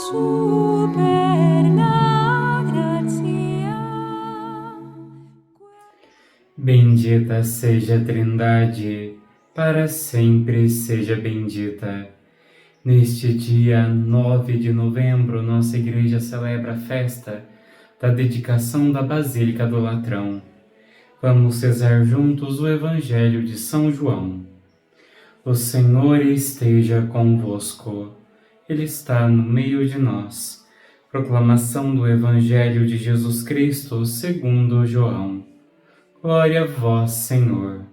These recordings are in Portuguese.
superna gratia. Bendita seja a Trindade, para sempre seja bendita. Neste dia 9 de novembro, nossa Igreja celebra a festa da dedicação da Basílica do Latrão. Vamos rezar juntos o Evangelho de São João. O Senhor esteja convosco. Ele está no meio de nós. Proclamação do Evangelho de Jesus Cristo segundo João. Glória a vós, Senhor.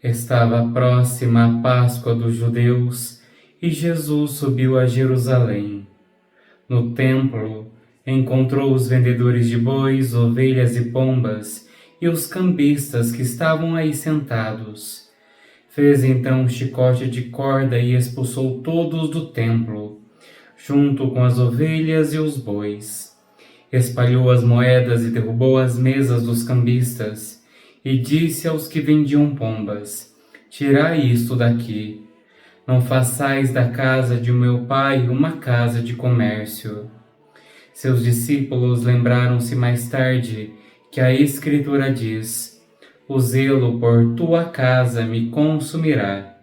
Estava próxima a Páscoa dos judeus e Jesus subiu a Jerusalém. No templo, encontrou os vendedores de bois, ovelhas e pombas e os cambistas que estavam aí sentados. Fez então um chicote de corda e expulsou todos do templo, junto com as ovelhas e os bois. Espalhou as moedas e derrubou as mesas dos cambistas, e disse aos que vendiam pombas: Tirai isto daqui. Não façais da casa de meu pai uma casa de comércio. Seus discípulos lembraram-se mais tarde que a Escritura diz: O zelo por tua casa me consumirá.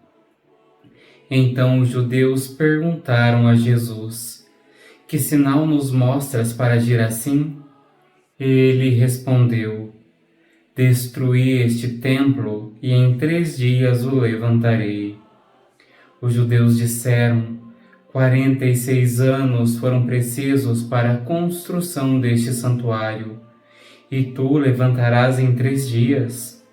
Então os judeus perguntaram a Jesus: Que sinal nos mostras para agir assim? Ele respondeu: Destruí este templo e em 3 dias o levantarei. Os judeus disseram: 46 anos foram precisos para a construção deste santuário, e tu o levantarás em 3 dias?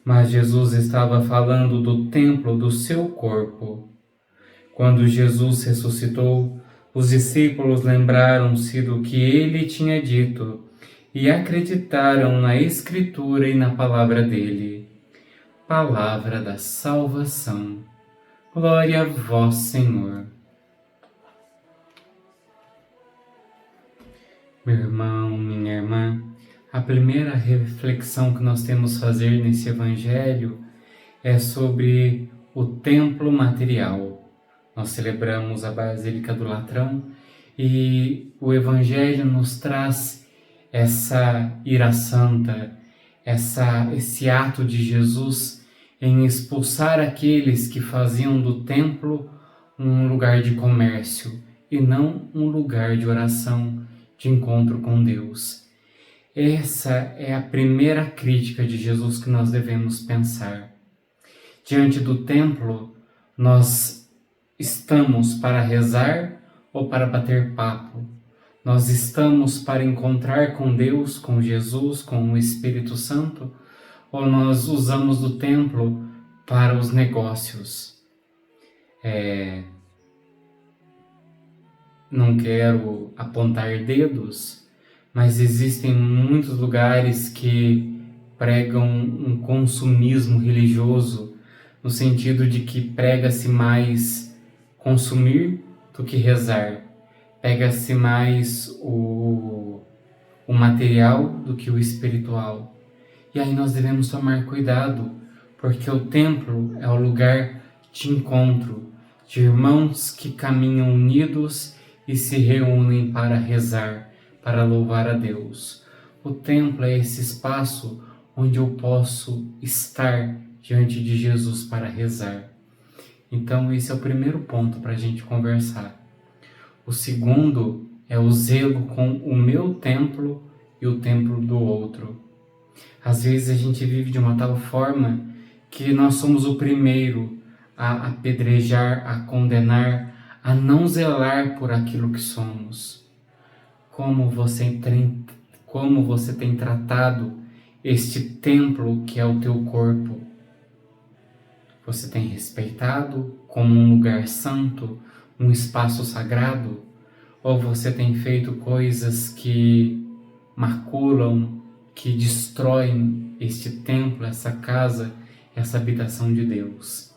Mas Jesus estava falando do templo do seu corpo. Quando Jesus ressuscitou, os discípulos lembraram-se do que ele tinha dito e acreditaram na Escritura e na palavra dele. Palavra da salvação. Glória a vós, Senhor. Meu irmão, minha irmã, a primeira reflexão que nós temos a fazer nesse Evangelho é sobre o templo material. Nós celebramos a Basílica do Latrão e o Evangelho nos traz essa ira santa, esse ato de Jesus em expulsar aqueles que faziam do templo um lugar de comércio e não um lugar de oração, de encontro com Deus. Essa é a primeira crítica de Jesus que nós devemos pensar. Diante do templo, nós estamos para rezar ou para bater papo? Nós estamos para encontrar com Deus, com Jesus, com o Espírito Santo? Ou nós usamos do templo para os negócios? Não quero apontar dedos, mas existem muitos lugares que pregam um consumismo religioso, no sentido de que prega-se mais consumir do que rezar. Pega-se mais o material do que o espiritual. E aí nós devemos tomar cuidado, porque o templo é o lugar de encontro, de irmãos que caminham unidos e se reúnem para rezar, para louvar a Deus. O templo é esse espaço onde eu posso estar diante de Jesus para rezar. Então esse é o primeiro ponto para a gente conversar. O segundo é o zelo com o meu templo e o templo do outro. Às vezes a gente vive de uma tal forma que nós somos o primeiro a apedrejar, a condenar, a não zelar por aquilo que somos. Como você tem tratado este templo que é o teu corpo? Você tem respeitado como um lugar santo, um espaço sagrado? Ou você tem feito coisas que maculam, que destroem este templo, essa casa, essa habitação de Deus?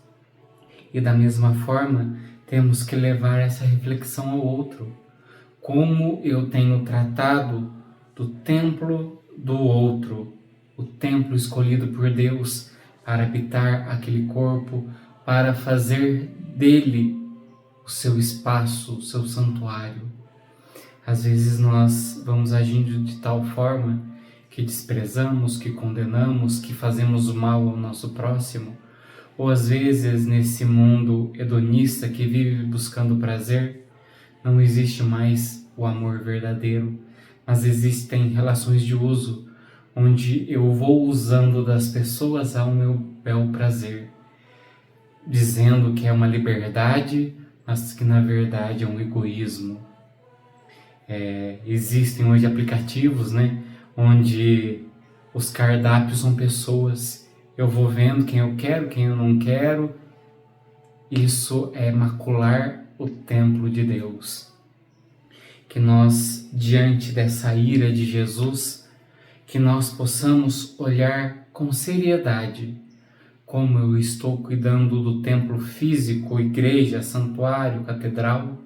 E da mesma forma, temos que levar essa reflexão ao outro. Como eu tenho tratado do templo do outro, o templo escolhido por Deus para habitar aquele corpo, para fazer dele o o seu espaço, o seu santuário. Às vezes nós vamos agindo de tal forma que desprezamos, que condenamos, que fazemos o mal ao nosso próximo, ou às vezes nesse mundo hedonista que vive buscando prazer, não existe mais o amor verdadeiro, mas existem relações de uso, onde eu vou usando das pessoas ao meu bel prazer, dizendo que é uma liberdade, mas que na verdade é um egoísmo. Existem hoje aplicativos, né, onde os cardápios são pessoas. Eu vou vendo quem eu quero, quem eu não quero. Isso é macular o templo de Deus. Que nós, diante dessa ira de Jesus, que nós possamos olhar com seriedade como eu estou cuidando do templo físico, igreja, santuário, catedral,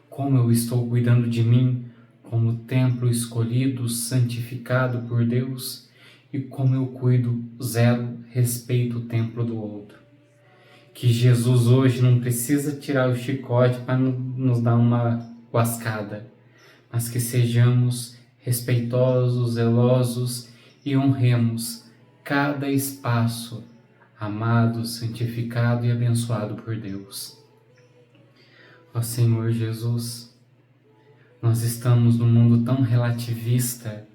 como eu estou cuidando de mim como templo escolhido, santificado por Deus, e como eu cuido, zelo, respeito o templo do outro. Que Jesus hoje não precisa tirar o chicote para nos dar uma guascada, mas que sejamos respeitosos, zelosos e honremos cada espaço amado, santificado e abençoado por Deus. Ó Senhor Jesus, nós estamos num mundo tão relativista,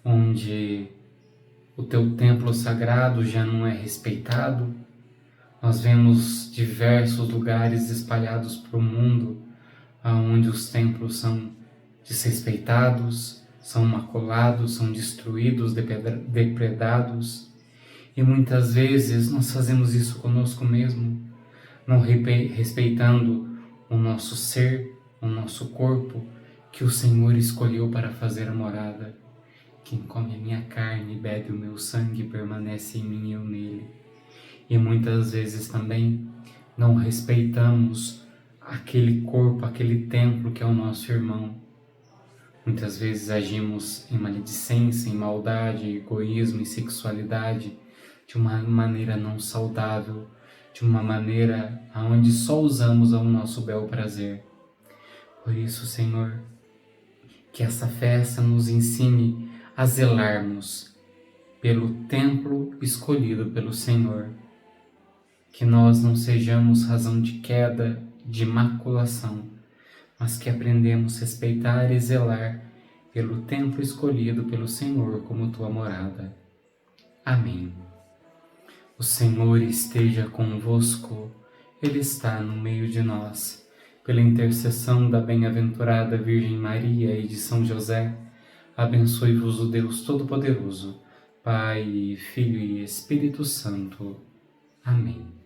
onde o teu templo sagrado já não é respeitado. Nós vemos diversos lugares espalhados pelo mundo, onde os templos são desrespeitados, são maculados, são destruídos, depredados. E muitas vezes nós fazemos isso conosco mesmo, não respeitando o nosso ser, o nosso corpo, que o Senhor escolheu para fazer a morada. Quem come a minha carne e bebe o meu sangue permanece em mim e eu nele. E muitas vezes também não respeitamos aquele corpo, aquele templo que é o nosso irmão. Muitas vezes agimos em maledicência, em maldade, egoísmo, em sexualidade, de uma maneira não saudável, de uma maneira onde só usamos ao nosso bel prazer. Por isso, Senhor, que essa festa nos ensine a zelarmos pelo templo escolhido pelo Senhor. Que nós não sejamos razão de queda, de maculação, mas que aprendemos a respeitar e zelar pelo templo escolhido pelo Senhor como tua morada. Amém. O Senhor esteja convosco, Ele está no meio de nós. Pela intercessão da bem-aventurada Virgem Maria e de São José, abençoe-vos o Deus Todo-Poderoso, Pai, Filho e Espírito Santo. Amém.